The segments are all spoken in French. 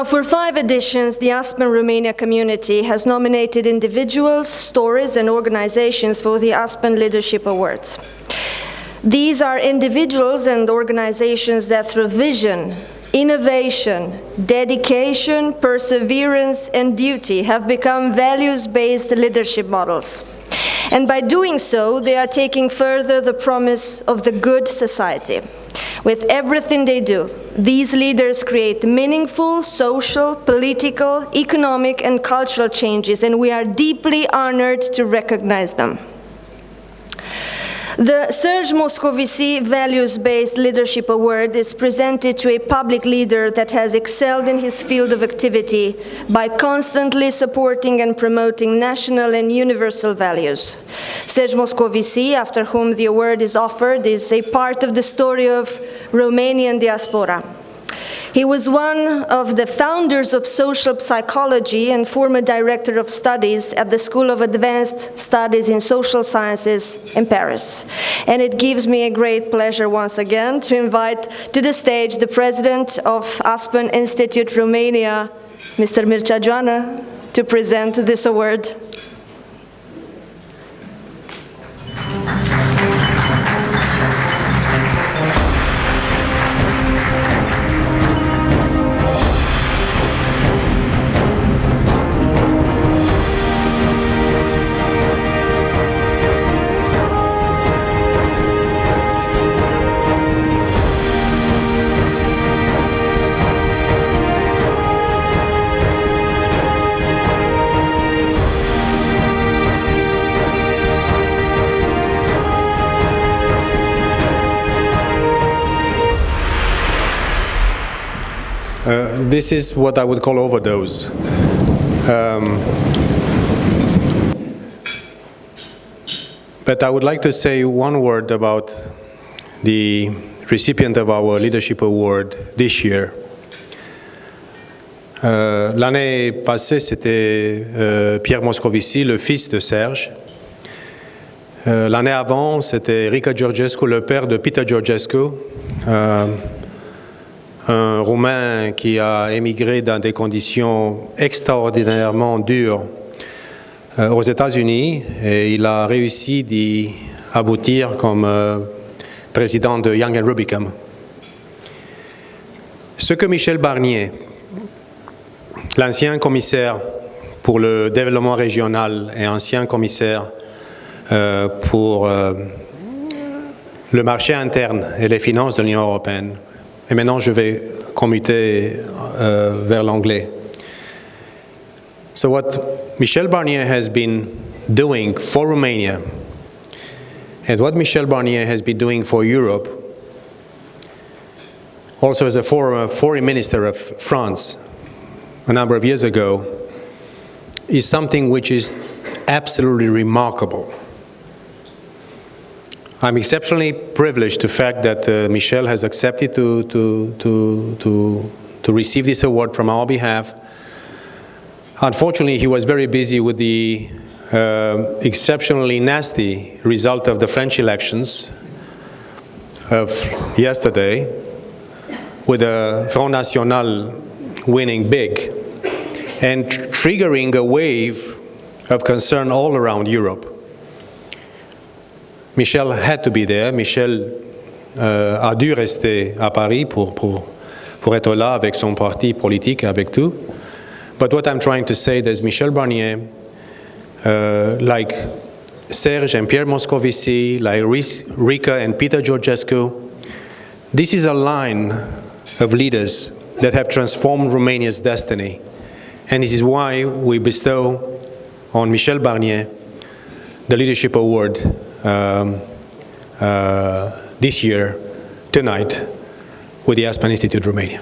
Now, for 5 editions, the Aspen Romania community has nominated individuals, stories, and organizations for the Aspen Leadership Awards. These are individuals and organizations that through vision, innovation, dedication, perseverance, and duty have become values-based leadership models. And by doing so, they are taking further the promise of the good society. With everything they do, these leaders create meaningful social, political, economic, and cultural changes, and we are deeply honored to recognize them. The Serge Moscovici Values-Based Leadership Award is presented to a public leader that has excelled in his field of activity by constantly supporting and promoting national and universal values. Serge Moscovici, after whom the award is offered, is a part of the story of Romanian diaspora. He was one of the founders of social psychology and former director of studies at the School of Advanced Studies in Social Sciences in Paris. And it gives me a great pleasure once again to invite to the stage the president of Aspen Institute Romania, Mr. Mircea Joană, to present this award. This is what I would call overdose. But I would like to say one word about the recipient of our Leadership Award this year. L'année passée, c'était Pierre Moscovici, le fils de Serge. L'année avant, c'était Rica Georgescu, le père de Peter Georgescu, un Roumain qui a émigré dans des conditions extraordinairement dures aux États-Unis, et il a réussi d'y aboutir comme président de Young and Rubicam. Ce que Michel Barnier, l'ancien commissaire pour le développement régional et ancien commissaire pour le marché interne et les finances de l'Union européenne, et maintenant je vais commuter vers l'anglais. So what Michel Barnier has been doing for Romania, and what Michel Barnier has been doing for Europe, also as a former foreign minister of France a number of years ago, is something which is absolutely remarkable. I'm exceptionally privileged to the fact that Michel has accepted to receive this award from our behalf. Unfortunately, he was very busy with the exceptionally nasty result of the French elections of yesterday, with the Front National winning big and triggering a wave of concern all around Europe. Michel had to be there. Michel a dû rester à Paris pour être là avec son parti politique, avec tout. But what I'm trying to say is Michel Barnier, like Serge and Pierre Moscovici, like Rica and Peter Georgescu, this is a line of leaders that have transformed Romania's destiny. And this is why we bestow on Michel Barnier the Leadership Award this year, tonight, with the Aspen Institute Romania.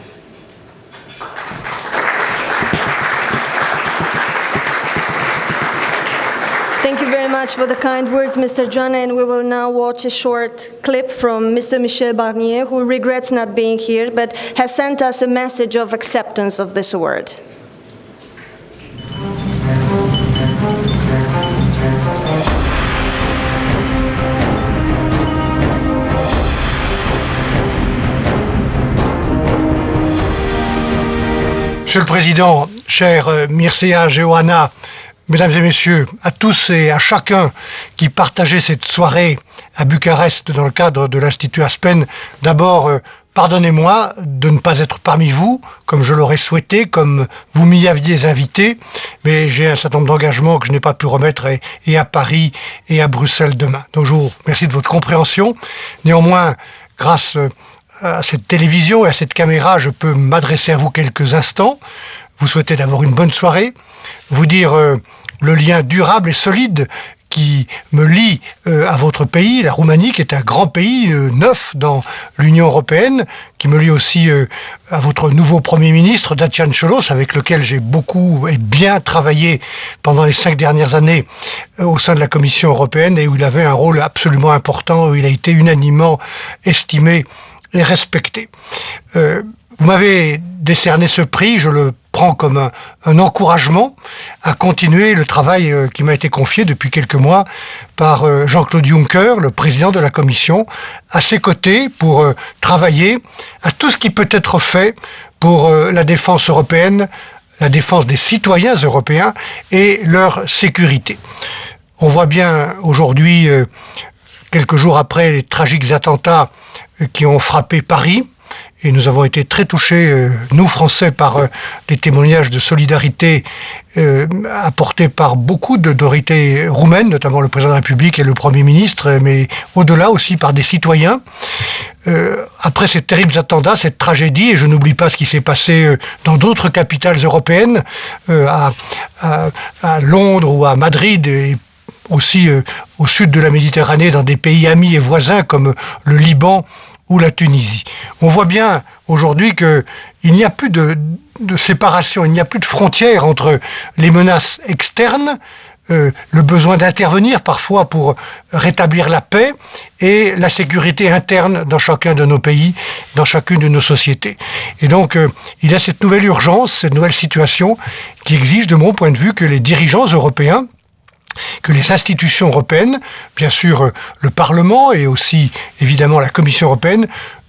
Thank you very much for the kind words, Mr. Joană, and we will now watch a short clip from Mr. Michel Barnier, who regrets not being here, but has sent us a message of acceptance of this award. Je Monsieur le Président, cher Mircea Geoana, Mesdames et Messieurs, à tous et à chacun qui partageait cette soirée à Bucarest dans le cadre de l'Institut Aspen, d'abord, pardonnez-moi de ne pas être parmi vous, comme je l'aurais souhaité, comme vous m'y aviez invité, mais j'ai un certain nombre d'engagements que je n'ai pas pu remettre et à Paris et à Bruxelles demain. Donc je vous remercie de votre compréhension. Néanmoins, grâce à cette télévision et à cette caméra, je peux m'adresser à vous quelques instants, vous souhaiter d'avoir une bonne soirée, vous dire le lien durable et solide qui me lie à votre pays, la Roumanie, qui est un grand pays neuf dans l'Union européenne, qui me lie aussi à votre nouveau Premier ministre, Dacian Cioloș, avec lequel j'ai beaucoup et bien travaillé pendant les 5 dernières années au sein de la Commission européenne et où il avait un rôle absolument important, où il a été unanimement estimé et respecté. Vous m'avez décerné ce prix, je le prends comme un encouragement à continuer le travail qui m'a été confié depuis quelques mois par Jean-Claude Juncker, le président de la Commission, à ses côtés pour travailler à tout ce qui peut être fait pour la défense européenne, la défense des citoyens européens et leur sécurité. On voit bien aujourd'hui, quelques jours après les tragiques attentats qui ont frappé Paris, et nous avons été très touchés, nous Français, par les témoignages de solidarité apportés par beaucoup d'autorités roumaines, notamment le président de la République et le Premier ministre, mais au-delà aussi par des citoyens. Après ces terribles attentats, cette tragédie, et je n'oublie pas ce qui s'est passé dans d'autres capitales européennes, à Londres ou à Madrid, et aussi au sud de la Méditerranée, dans des pays amis et voisins comme le Liban ou la Tunisie. On voit bien aujourd'hui qu'il n'y a plus de séparation, il n'y a plus de frontières entre les menaces externes, le besoin d'intervenir parfois pour rétablir la paix et la sécurité interne dans chacun de nos pays, dans chacune de nos sociétés. Et donc il y a cette nouvelle urgence, cette nouvelle situation qui exige de mon point de vue que les dirigeants européens, que les institutions européennes, bien sûr le Parlement et aussi évidemment la Commission européenne,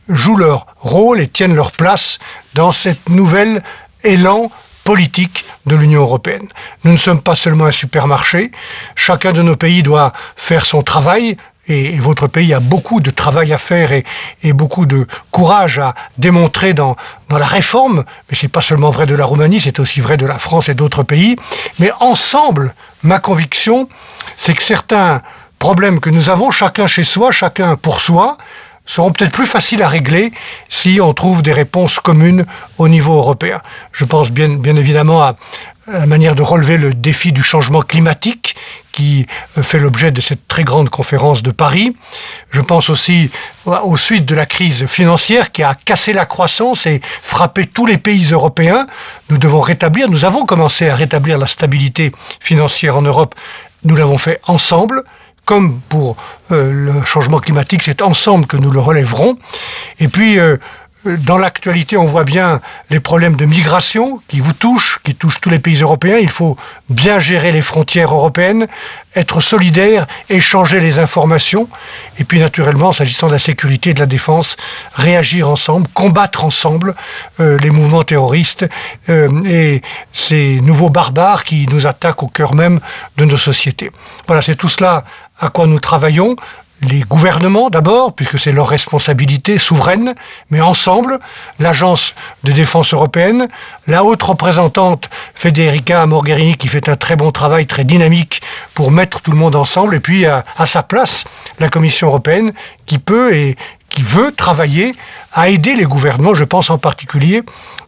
jouent leur rôle et tiennent leur place dans cette nouvelle élan politique de l'Union européenne. Nous ne sommes pas seulement un supermarché, chacun de nos pays doit faire son travail, et votre pays a beaucoup de travail à faire et beaucoup de courage à démontrer dans la réforme, mais c'est pas seulement vrai de la Roumanie, c'est aussi vrai de la France et d'autres pays. Mais ensemble, ma conviction, c'est que certains problèmes que nous avons, chacun chez soi, chacun pour soi, seront peut-être plus faciles à régler si on trouve des réponses communes au niveau européen. Je pense bien évidemment à la manière de relever le défi du changement climatique qui fait l'objet de cette très grande conférence de Paris. Je pense aussi aux suites de la crise financière qui a cassé la croissance et frappé tous les pays européens. Nous avons commencé à rétablir la stabilité financière en Europe. Nous l'avons fait ensemble. Comme pour le changement climatique, c'est ensemble que nous le relèverons. Et puis, dans l'actualité, on voit bien les problèmes de migration qui vous touchent, qui touchent tous les pays européens. Il faut bien gérer les frontières européennes, être solidaire, échanger les informations. Et puis, naturellement, s'agissant de la sécurité et de la défense, réagir ensemble, combattre ensemble les mouvements terroristes et ces nouveaux barbares qui nous attaquent au cœur même de nos sociétés. Voilà, c'est tout cela à quoi nous travaillons, les gouvernements d'abord, puisque c'est leur responsabilité souveraine, mais ensemble, l'Agence de défense européenne, la haute représentante Federica Mogherini qui fait un très bon travail, très dynamique pour mettre tout le monde ensemble, et puis à sa place, la Commission européenne qui peut et qui veut travailler à aider les gouvernements, je pense en particulier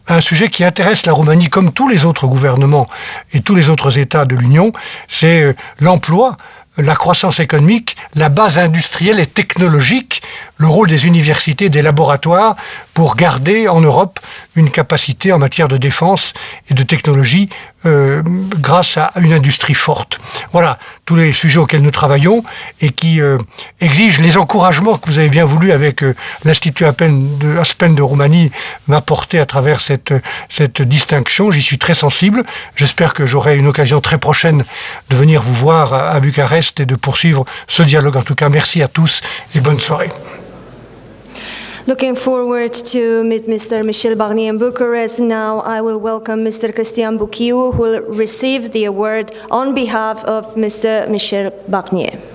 à un sujet qui intéresse la Roumanie comme tous les autres gouvernements et tous les autres États de l'Union, c'est l'emploi, la croissance économique, la base industrielle et technologique, le rôle des universités et des laboratoires pour garder en Europe une capacité en matière de défense et de technologie grâce à une industrie forte. Voilà tous les sujets auxquels nous travaillons et qui exigent les encouragements que vous avez bien voulu avec l'Institut Aspen de Roumanie m'apporter à travers cette distinction. J'y suis très sensible. J'espère que j'aurai une occasion très prochaine de venir vous voir à Bucarest et de poursuivre ce dialogue. En tout cas, merci à tous et bonne soirée. Looking forward to meet Mr. Michel Barnier in Bucharest. Now I will welcome Mr. Cristian Buchiu, who will receive the award on behalf of Mr. Michel Barnier.